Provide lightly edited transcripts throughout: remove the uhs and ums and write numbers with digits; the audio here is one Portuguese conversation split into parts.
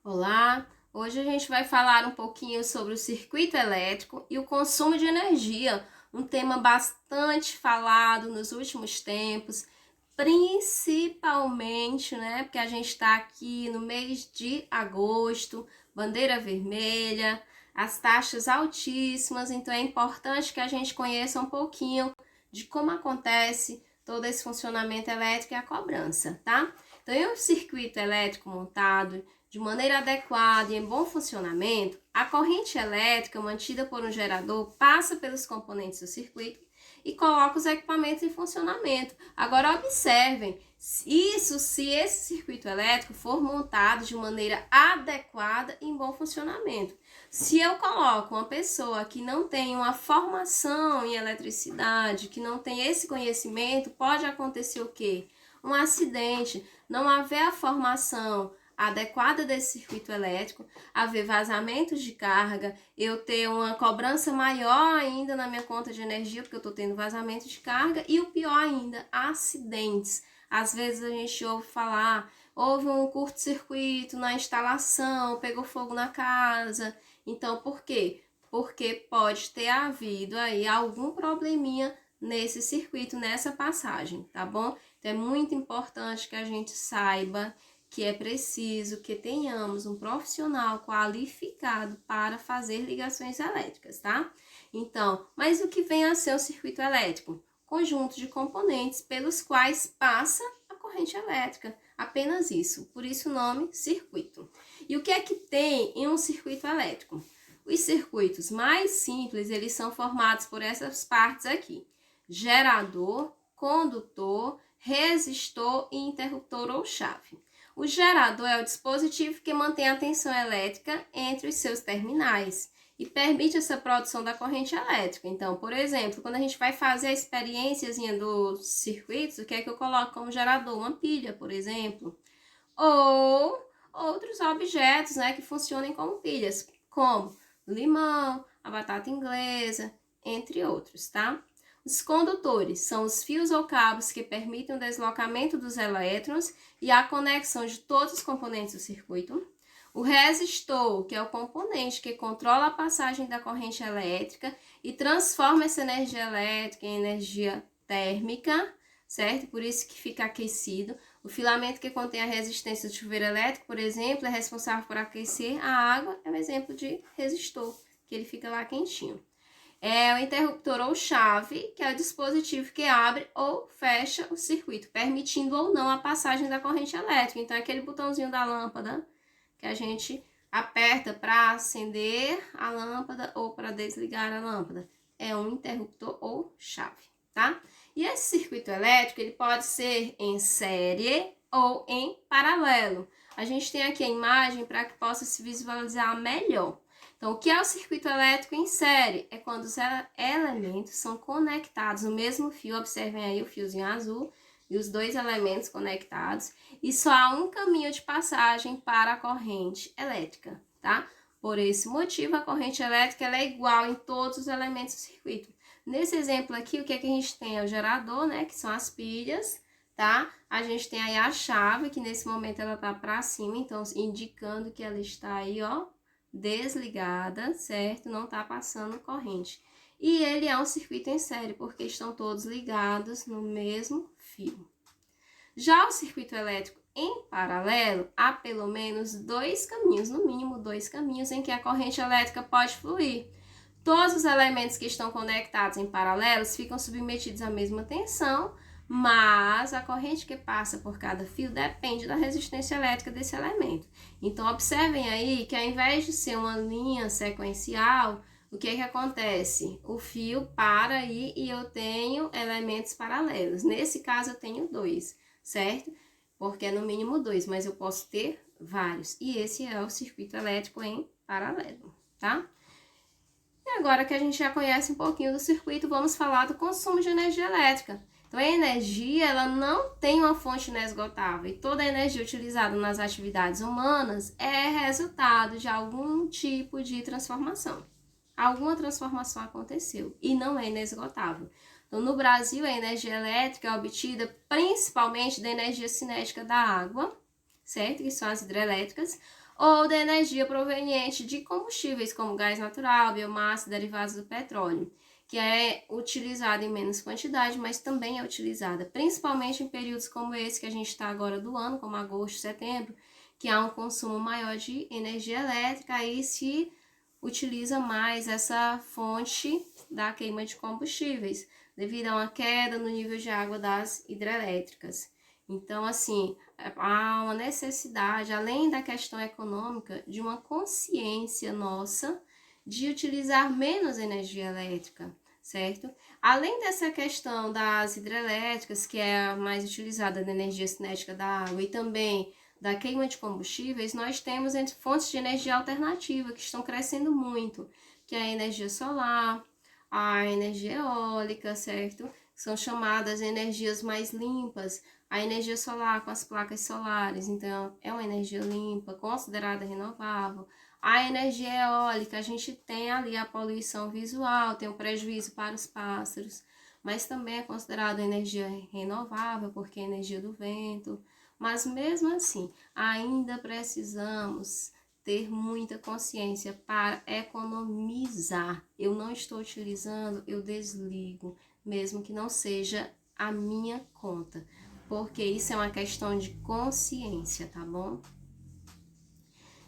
Olá, hoje a gente vai falar um pouquinho sobre o circuito elétrico e o consumo de energia, um tema bastante falado nos últimos tempos, principalmente, porque a gente está aqui no mês de agosto, bandeira vermelha, as taxas altíssimas, então é importante que a gente conheça um pouquinho de como acontece todo esse funcionamento elétrico e a cobrança, tá? Então, em um circuito elétrico montado de maneira adequada e em bom funcionamento, a corrente elétrica mantida por um gerador passa pelos componentes do circuito e coloca os equipamentos em funcionamento. Agora observem, isso se esse circuito elétrico for montado de maneira adequada e em bom funcionamento. Se eu coloco uma pessoa que não tem uma formação em eletricidade, que não tem esse conhecimento, pode acontecer o quê? Um acidente, não haver a formação adequada desse circuito elétrico, haver vazamentos de carga, eu ter uma cobrança maior ainda na minha conta de energia, porque eu estou tendo vazamento de carga, e o pior ainda, acidentes. Às vezes a gente ouve falar, houve um curto-circuito na instalação, pegou fogo na casa. Então, por quê? Porque pode ter havido aí algum probleminha nesse circuito, nessa passagem, tá bom? Então, é muito importante que a gente saiba que é preciso que tenhamos um profissional qualificado para fazer ligações elétricas, tá? Então, mas o que vem a ser o circuito elétrico? Conjunto de componentes pelos quais passa a corrente elétrica. Apenas isso, por isso o nome circuito. E o que é que tem em um circuito elétrico? Os circuitos mais simples, eles são formados por essas partes aqui: gerador, condutor, resistor e interruptor ou chave. O gerador é o dispositivo que mantém a tensão elétrica entre os seus terminais e permite essa produção da corrente elétrica. Então, por exemplo, quando a gente vai fazer a experiênciazinha dos circuitos, o que é que eu coloco como gerador? Uma pilha, por exemplo. Ou outros objetos, que funcionem como pilhas, como o limão, a batata inglesa, entre outros, tá? Os condutores são os fios ou cabos que permitem o deslocamento dos elétrons e a conexão de todos os componentes do circuito. O resistor, que é o componente que controla a passagem da corrente elétrica e transforma essa energia elétrica em energia térmica, certo? Por isso que fica aquecido. O filamento que contém a resistência do chuveiro elétrico, por exemplo, é responsável por aquecer a água, é um exemplo de resistor, que ele fica lá quentinho. É o interruptor ou chave, que é o dispositivo que abre ou fecha o circuito, permitindo ou não a passagem da corrente elétrica. Então, é aquele botãozinho da lâmpada que a gente aperta para acender a lâmpada ou para desligar a lâmpada. É um interruptor ou chave, tá? E esse circuito elétrico, ele pode ser em série ou em paralelo. A gente tem aqui a imagem para que possa se visualizar melhor. Então, o que é o circuito elétrico em série? É quando os elementos são conectados no mesmo fio, observem aí o fiozinho azul, e os dois elementos conectados, e só há um caminho de passagem para a corrente elétrica, tá? Por esse motivo, a corrente elétrica ela é igual em todos os elementos do circuito. Nesse exemplo aqui, o que é que a gente tem? É o gerador, que são as pilhas, tá? A gente tem aí a chave, que nesse momento ela tá para cima, então indicando que ela está aí, ó, desligada, certo? Não tá passando corrente. E ele é um circuito em série, porque estão todos ligados no mesmo fio. Já o circuito elétrico em paralelo, há pelo menos dois caminhos, no mínimo dois caminhos, em que a corrente elétrica pode fluir. Todos os elementos que estão conectados em paralelos ficam submetidos à mesma tensão, mas a corrente que passa por cada fio depende da resistência elétrica desse elemento. Então, observem aí que ao invés de ser uma linha sequencial, o que é que acontece? O fio para aí e eu tenho elementos paralelos. Nesse caso, eu tenho dois, certo? Porque é no mínimo dois, mas eu posso ter vários. E esse é o circuito elétrico em paralelo, tá? E agora que a gente já conhece um pouquinho do circuito, vamos falar do consumo de energia elétrica. Então, a energia, ela não tem uma fonte inesgotável. E toda a energia utilizada nas atividades humanas é resultado de algum tipo de transformação. Alguma transformação aconteceu e não é inesgotável. Então, no Brasil, a energia elétrica é obtida principalmente da energia cinética da água, certo? Que são as hidrelétricas, ou da energia proveniente de combustíveis como gás natural, biomassa e derivados do petróleo, que é utilizada em menos quantidade, mas também é utilizada, principalmente em períodos como esse que a gente está agora do ano, como agosto, setembro, que há um consumo maior de energia elétrica, aí se utiliza mais essa fonte da queima de combustíveis, devido a uma queda no nível de água das hidrelétricas. Então, assim, há uma necessidade, além da questão econômica, de uma consciência nossa de utilizar menos energia elétrica, certo? Além dessa questão das hidrelétricas, que é a mais utilizada da energia cinética da água, e também da queima de combustíveis, nós temos fontes de energia alternativa que estão crescendo muito, que é a energia solar, a energia eólica, certo? São chamadas energias mais limpas. A energia solar com as placas solares, então é uma energia limpa, considerada renovável. A energia eólica, a gente tem ali a poluição visual, tem o prejuízo para os pássaros, mas também é considerada energia renovável, porque é energia do vento. Mas mesmo assim, ainda precisamos ter muita consciência para economizar. Eu não estou utilizando, eu desligo, mesmo que não seja a minha conta, porque isso é uma questão de consciência, tá bom?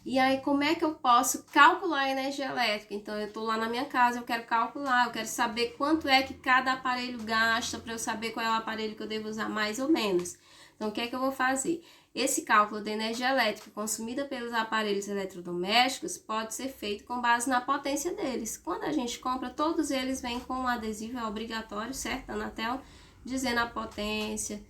E aí, como é que eu posso calcular a energia elétrica? Então, eu estou lá na minha casa, eu quero calcular, eu quero saber quanto é que cada aparelho gasta, para eu saber qual é o aparelho que eu devo usar mais ou menos. Então, o que é que eu vou fazer? Esse cálculo da energia elétrica consumida pelos aparelhos eletrodomésticos pode ser feito com base na potência deles. Quando a gente compra, todos eles vêm com um adesivo, é obrigatório, certo? Da Anatel, dizendo a potência,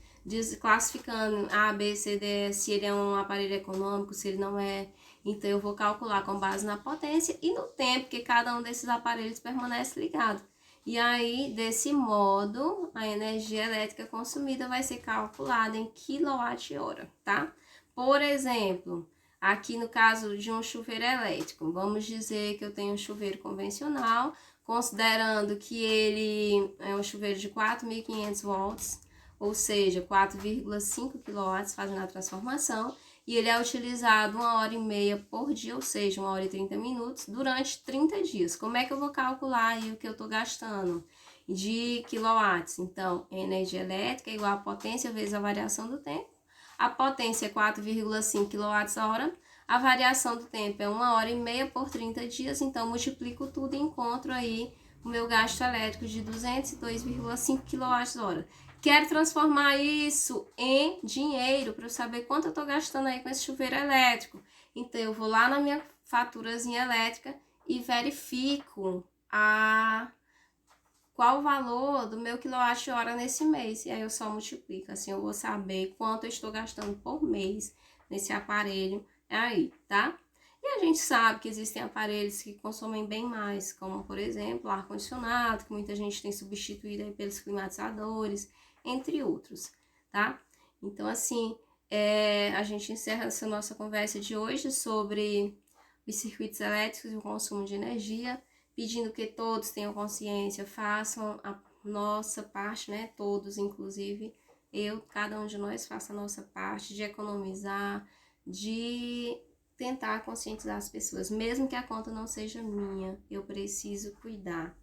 classificando A, B, C, D, se ele é um aparelho econômico, se ele não é. Então, eu vou calcular com base na potência e no tempo que cada um desses aparelhos permanece ligado. E aí, desse modo, a energia elétrica consumida vai ser calculada em quilowatt-hora, tá? Por exemplo, aqui no caso de um chuveiro elétrico, vamos dizer que eu tenho um chuveiro convencional, considerando que ele é um chuveiro de 4.500 volts, ou seja, 4,5 kW fazendo a transformação, e ele é utilizado 1h30 por dia, ou seja, 1h30 minutos, durante 30 dias. Como é que eu vou calcular aí o que eu estou gastando de quilowatts? Então, energia elétrica é igual a potência vezes a variação do tempo. A potência é 4,5 kWh, a variação do tempo é 1h30 por 30 dias, então multiplico tudo e encontro aí o meu gasto elétrico de 202,5 kWh. Quero transformar isso em dinheiro para eu saber quanto eu estou gastando aí com esse chuveiro elétrico. Então, eu vou lá na minha faturazinha elétrica e verifico qual o valor do meu quilowatt-hora nesse mês. E aí eu só multiplico, assim eu vou saber quanto eu estou gastando por mês nesse aparelho aí, tá? E a gente sabe que existem aparelhos que consomem bem mais, como por exemplo, ar-condicionado, que muita gente tem substituído aí pelos climatizadores, entre outros, tá? Então, assim, a gente encerra essa nossa conversa de hoje sobre os circuitos elétricos e o consumo de energia, pedindo que todos tenham consciência, façam a nossa parte, né? Todos, inclusive eu, cada um de nós faça a nossa parte de economizar, de tentar conscientizar as pessoas, mesmo que a conta não seja minha, eu preciso cuidar,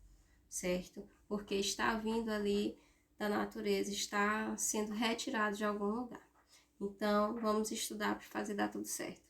certo? Porque está vindo ali da natureza, está sendo retirado de algum lugar. Então, vamos estudar para fazer dar tudo certo.